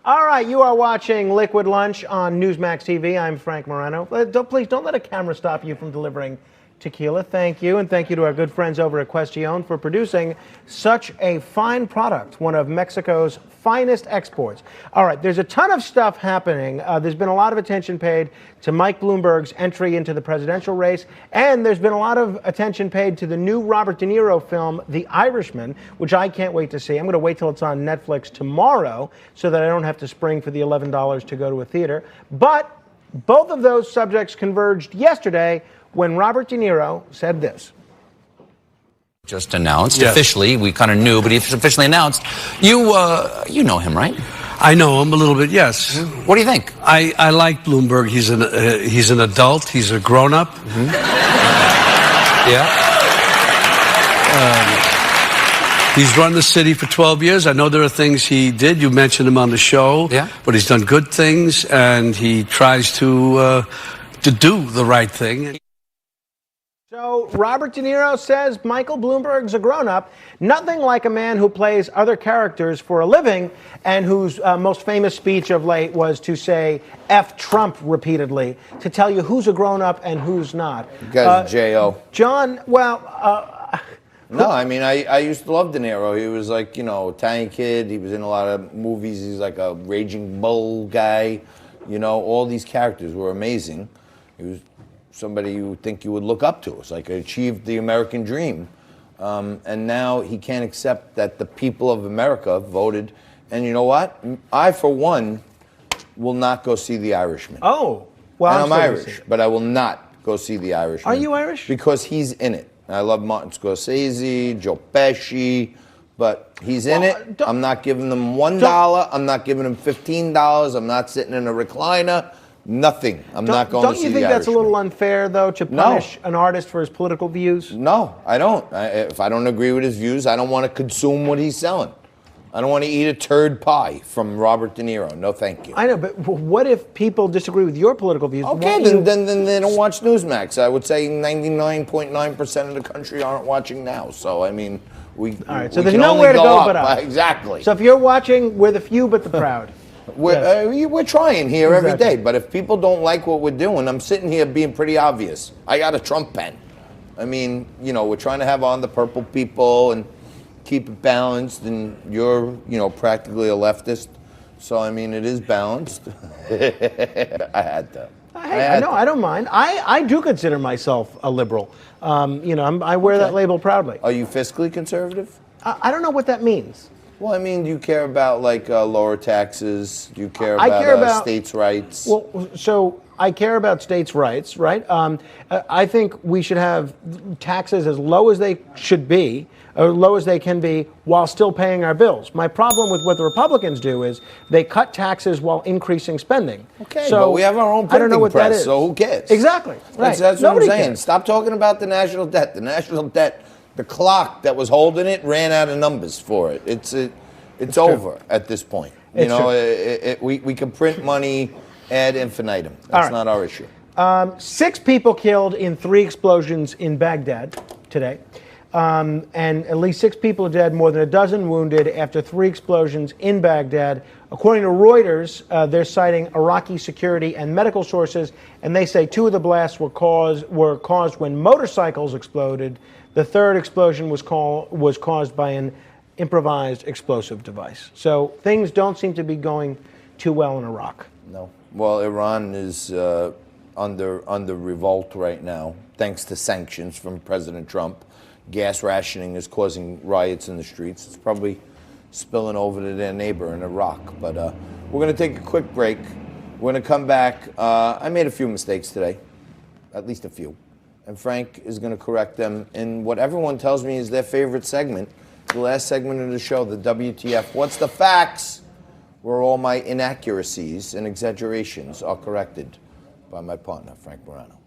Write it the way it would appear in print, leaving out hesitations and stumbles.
All right, you are watching Liquid Lunch on Newsmax TV. I'm Frank Morano. Please don't let a camera stop you from delivering tequila. Thank you, and thank you to our good friends over at Cuestión for producing such a fine product, one of Mexico's finest exports. All right, there's a ton of stuff happening. There's been a lot of attention paid to Mike Bloomberg's entry into the presidential race, and there's been a lot of attention paid to the new Robert De Niro film, The Irishman, which I can't wait to see. I'm going to wait till it's on Netflix tomorrow so that I don't have to spring for the $11 to go to a theater. But both of those subjects converged yesterday when Robert De Niro said this. Just announced officially. We kind of knew, but he's officially announced. You know him, right? I know him a little bit. Yes. What do you think? I like Bloomberg. He's an adult. He's a grown up. Yeah. He's run the city for 12 years. I know there are things he did. You mentioned him on the show. Yeah. But he's done good things, and he tries to do the right thing. So Robert De Niro says Michael Bloomberg's a grown-up, nothing like a man who plays other characters for a living and whose most famous speech of late was to say F Trump repeatedly, to tell you who's a grown-up and who's not. You guys are J.O. John, well... No, I mean, I used to love De Niro. He was like, Italian kid. He was in a lot of movies. He's like a raging bull guy. All these characters were amazing. He was somebody you would think you would look up to. It's like achieved the American dream. And now he can't accept that the people of America voted. And you know what? I, for one, will not go see The Irishman. Oh, well, and I'm Irish, but I will not go see The Irishman. Are you Irish? Because he's in it. I love Martin Scorsese, Joe Pesci, but he's in it. I'm not giving them $1. I'm not giving them $15. I'm not sitting in a recliner. Nothing. I'm not going to see The Irishman. Don't you think that's a little unfair, though, to punish an artist for his political views? No, I don't. If I don't agree with his views, I don't want to consume what he's selling. I don't want to eat a turd pie from Robert De Niro. No, thank you. I know, but what if people disagree with your political views? Okay, then they don't watch Newsmax. I would say 99.9% of the country aren't watching now. So, I mean, all right, so there's nowhere to go but up. Exactly. So if you're watching, we're the few but the proud. We're trying here every day, but if people don't like what we're doing, I'm sitting here being pretty obvious. I got a Trump pen. I mean, we're trying to have on the purple people and keep it balanced, and you're, practically a leftist. So, I mean, it is balanced. I had to. I don't mind. I do consider myself a liberal. I wear that label proudly. Are you fiscally conservative? I don't know what that means. Well, I mean, do you care about, lower taxes? Do you care about states' rights? Well, so I care about states' rights, right? I think we should have taxes as low as they should be, or low as they can be, while still paying our bills. My problem with what the Republicans do is they cut taxes while increasing spending. Okay, so but we have our own printing press, so who cares? Exactly, right. That's what I'm saying. Stop talking about the national debt. The national debt, the clock that was holding it ran out of numbers for it. It's over at this point. We can print money ad infinitum. That's not our issue. 6 people killed in 3 explosions in Baghdad today. And at least 6 people are dead, more than a dozen wounded after 3 explosions in Baghdad. According to Reuters, they're citing Iraqi security and medical sources, and they say 2 of the blasts were caused when motorcycles exploded. The 3rd explosion was caused by an improvised explosive device. So things don't seem to be going too well in Iraq. No. Well, Iran is under revolt right now, thanks to sanctions from President Trump. Gas rationing is causing riots in the streets. It's probably spilling over to their neighbor in Iraq. But we're going to take a quick break. We're going to come back. I made a few mistakes today, at least a few. And Frank is going to correct them in what everyone tells me is their favorite segment, the last segment of the show, the WTF. What's the facts? Where all my inaccuracies and exaggerations are corrected by my partner, Frank Morano.